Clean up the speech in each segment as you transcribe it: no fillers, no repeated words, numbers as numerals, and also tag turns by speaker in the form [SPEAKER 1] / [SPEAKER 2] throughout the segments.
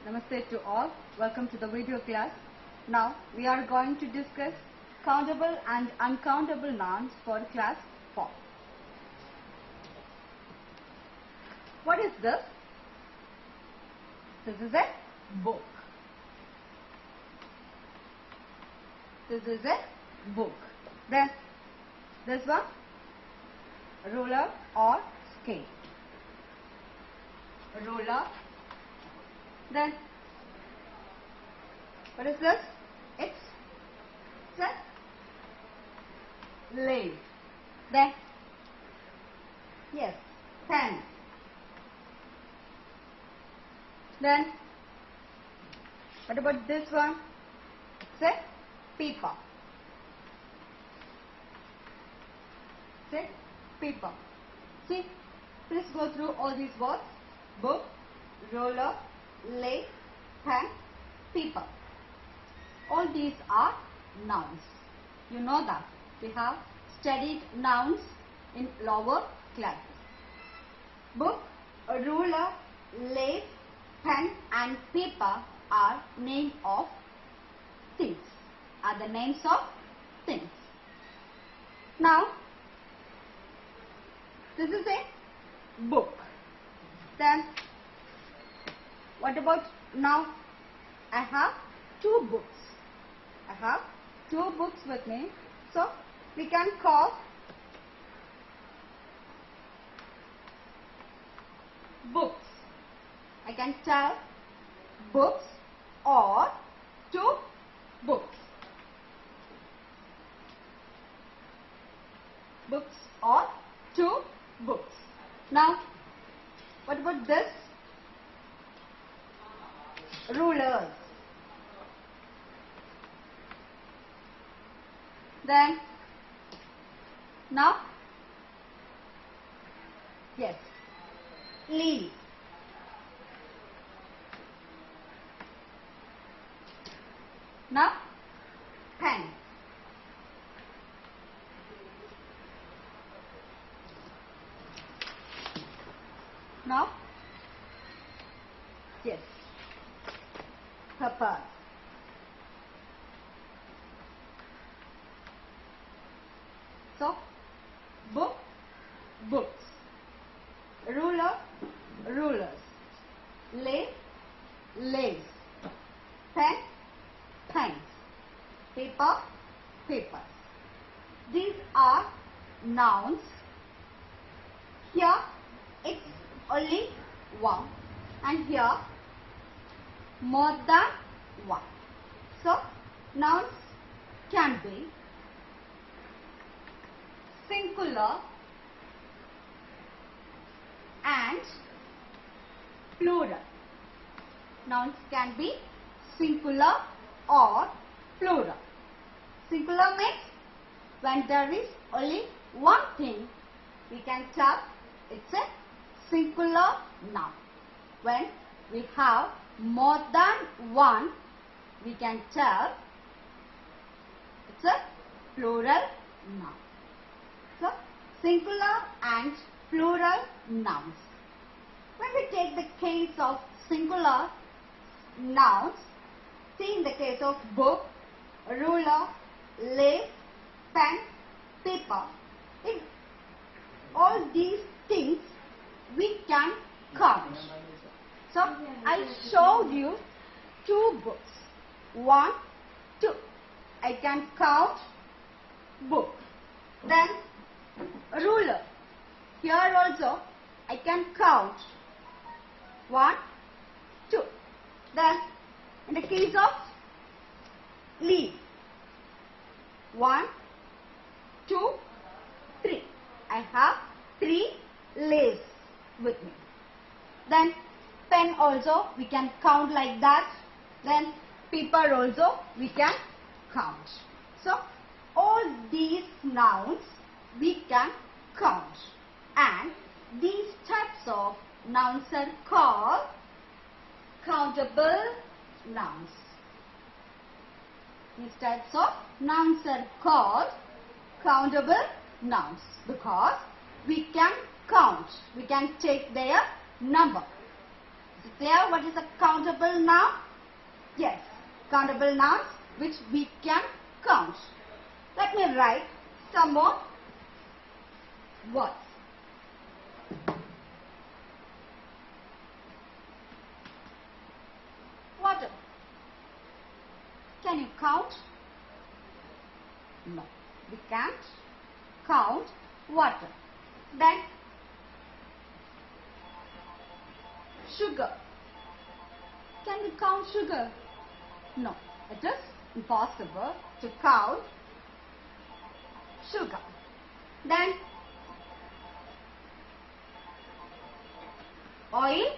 [SPEAKER 1] Namaste to all. Welcome to the video class. Now we are going to discuss countable and uncountable nouns for class 4. What is this? This is a book. This is a book. Then this one, ruler or scale. Ruler. Then what is this? It's a lathe. Then yes, pen. Then what about this one? It's a paper. It's a paper. See, please go through all these words: book, roller, lathe, pen, paper. All these are nouns. You know that we have studied nouns in lower classes. Book, ruler, lathe, pen and paper are name of things. Are the names of things. Now, this is a book. Then what about now? I have two books. I have two books with me. So we can call books. I can tell books or two books. Books or two books. Now, what about this? Rulers. Then now, yes, leaves. Now, pen. Now, yes, pepper. So, book, books. Ruler, rulers. Lathe, lathes. Pen, pens. Paper, papers. These are nouns. Here it's only one, and here more than one. So nouns can be singular and plural. Nouns can be singular or plural. Singular means when there is only one thing, we can tell it's a singular noun. When we have more than one, we can tell it's a plural noun. So, singular and plural nouns. When we take the case of singular nouns, see in the case of book, ruler, lathe, pen, paper, in all these things we can count. So, I showed you two books. 1, 2. I can count book. Then ruler. Here also I can count 1, 2. Then in the case of leaf, 1, 2, 3. I have 3 leaves with me. Then pen also we can count like that. Then paper also we can count. So all these nouns we can count, and these types of nouns are called countable nouns. These types of nouns are called countable nouns because we can count, we can take their number. Is it clear what is a countable noun? Yes, countable nouns which we can count. Let me write some more words. Water. Can you count? No, we can't count water. Then sugar. Can we count sugar? No, it is impossible to count sugar. Then oil.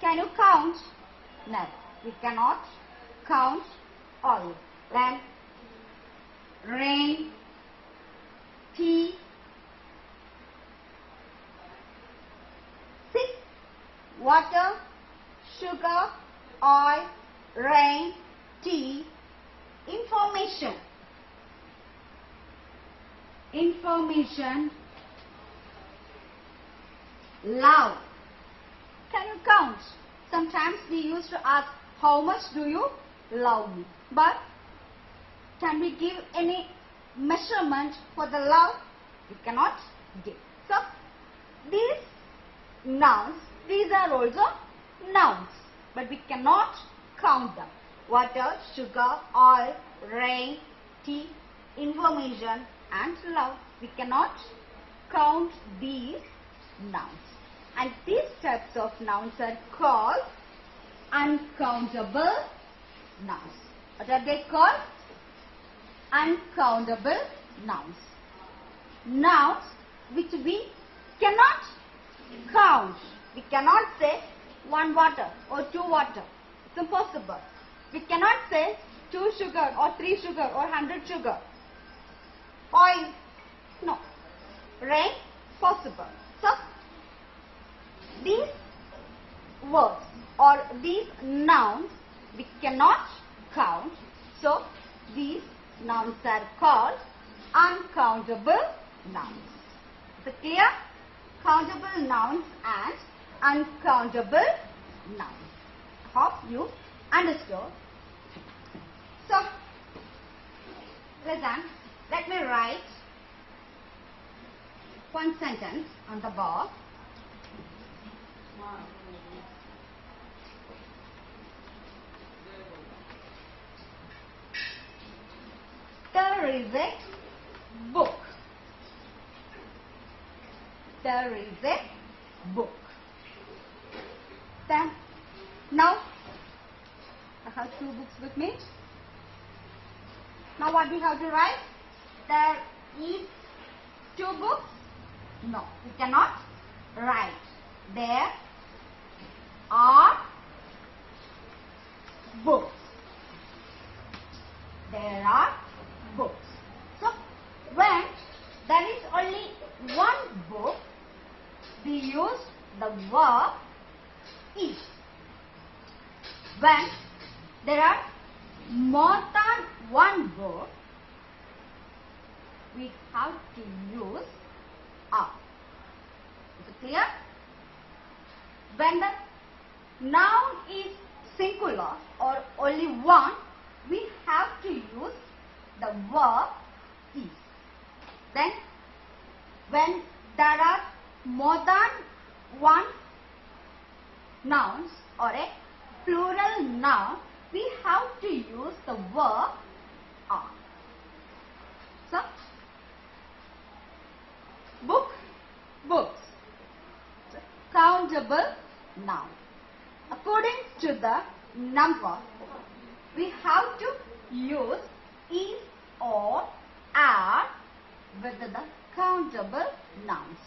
[SPEAKER 1] Can you count? No, we cannot count oil. Then rain, tea. See, water, sugar, oil, rain, tea, information. Information, love. Can you count? Sometimes we used to ask, how much do you love me? But can we give any measurement for the love? We cannot give. So these nouns, these are also nouns, but we cannot count them. Water, sugar, oil, rain, tea, information and love. We cannot count these nouns. And these types of nouns are called uncountable nouns. What are they called? Uncountable nouns. Nouns which we cannot count. We cannot say 1 water or 2 water. It's impossible. We cannot say 2 sugar or 3 sugar or 100 sugar. Oil, no. Rain, possible. So these words or these nouns we cannot count. So these nouns are called uncountable nouns. Is it clear? Countable nouns and uncountable nouns. Hope you understood. So listen, let me write one sentence on the board. There is a book. There is a book. Then, now I have 2 books with me. Now what we have to write? There is 2 books? No, we cannot write. There are books. There are books. So, when there is only 1 book, we use the verb is. When there are more than 1 book, we have to use are. Is it clear? When the noun is singular or only 1, we have to use the verb is. Then when there are more than 1 nouns or a plural noun, we have to use the verb are. So book, books. Countable noun. According to the number, we have to use is or are with the countable nouns.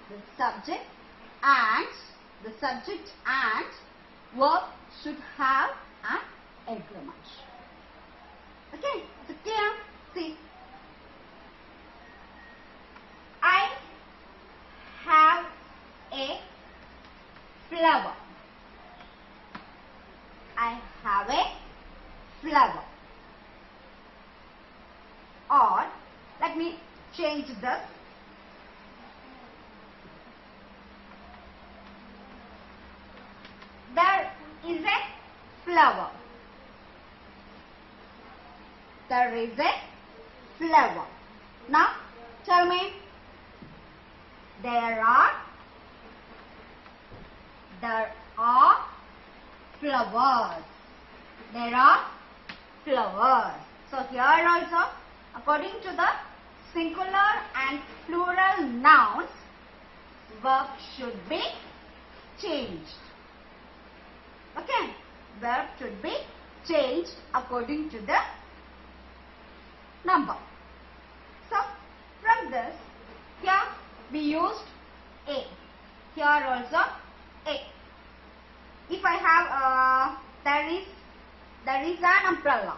[SPEAKER 1] The subject and verb should have an agreement. Okay, is it clear? See, I have a flower. I have a flower. Or let me change this. is a flower. There is a flower. Now tell me, there are flowers. There are flowers. So here also, according to the singular and plural nouns, verb should be changed. Okay, verb should be changed according to the number. So from this, here we used a. Here also a. If I have there is an umbrella.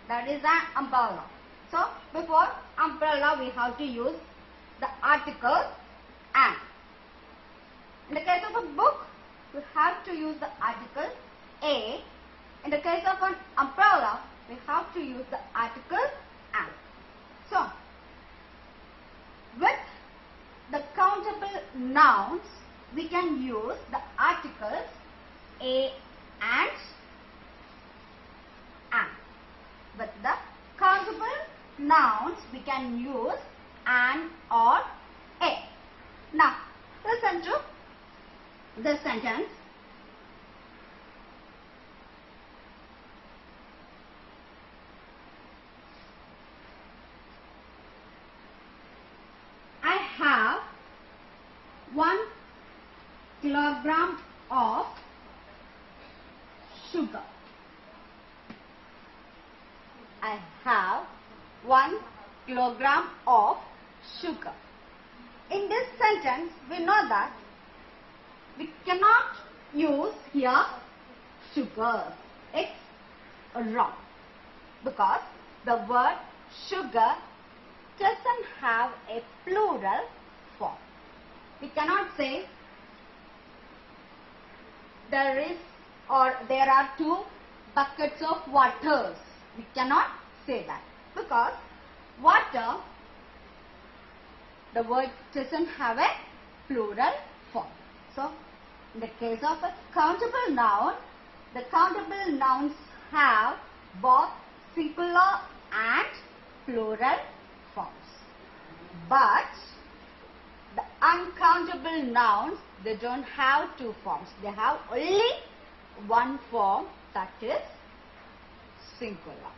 [SPEAKER 1] There is an umbrella. So before umbrella we have to use the article an. In the case of a book, we have to use the article a. In the case of an umbrella, we have to use the article an. So with the countable nouns, we can use the articles a and an. With the countable nouns, we can use an or a. Now, listen to the sentence. I have 1 kilogram of sugar. I have 1 kilogram of sugar. In this sentence, we know that we cannot use here sugar. It's wrong because the word sugar doesn't have a plural form. We cannot say there are 2 buckets of waters. We cannot say that because water, the word doesn't have a plural form. So in the case of a countable noun, the countable nouns have both singular and plural forms. But the uncountable nouns, they don't have 2 forms. They have only 1 form, that is singular.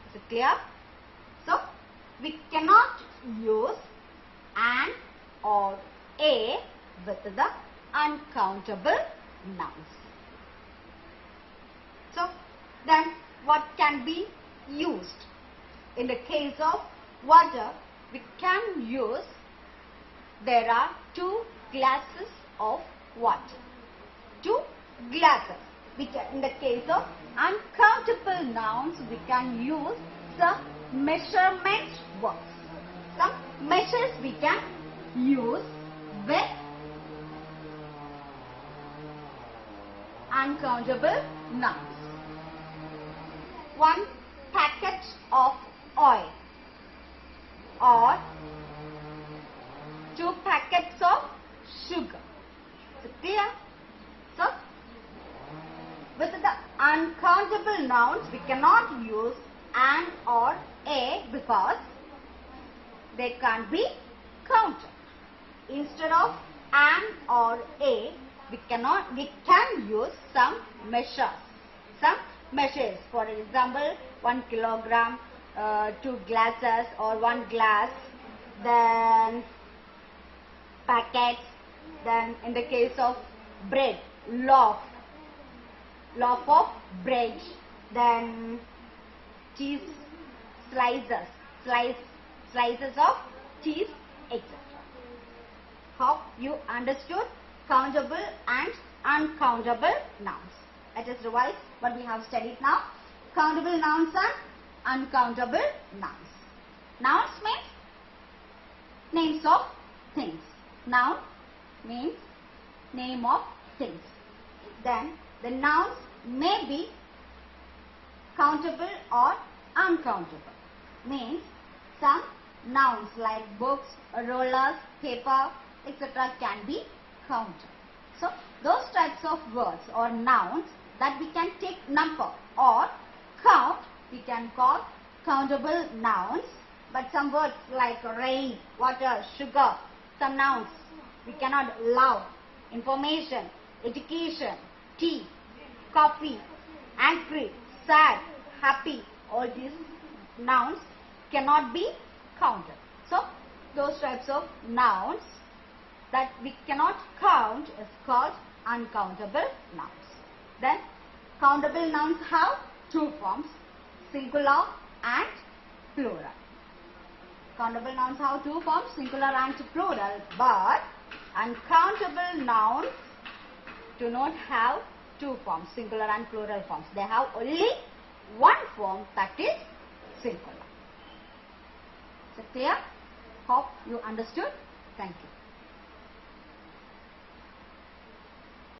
[SPEAKER 1] Is it clear? So we cannot use an or a with the uncountable nouns. So then what can be used? In the case of water, we can use, there are 2 glasses of water. 2 glasses. In the case of uncountable nouns, we can use some measurement words. Some measures we can use with uncountable nouns. 1 packet of oil or 2 packets of sugar. Is it clear? So, with the uncountable nouns, we cannot use an or a because they can't be counted. Instead of an or a, we can use some measures. Some measures. For example, 1 kilogram, 2 glasses or 1 glass, then packets, then in the case of bread, loaf of bread, then cheese slices of cheese, etc. Hope you understood countable and uncountable nouns. Let us revise what we have studied now. Countable nouns and uncountable nouns. Nouns means names of things. Noun means name of things. Then the nouns may be countable or uncountable. Means some nouns like books, rollers, paper, etc. can be counted. So those types of words or nouns that we can take number or count, we can call countable nouns. But some words like rain, water, sugar, some nouns we cannot. Love, information, education, tea, coffee, angry, sad, happy, all these nouns cannot be counted. So those types of nouns that we cannot count is called uncountable nouns. Then countable nouns have two forms, singular and plural. Countable nouns have two forms, singular and plural, but uncountable nouns do not have two forms, singular and plural forms. They have only one form, that is singular. Is it clear? Hope you understood. Thank you.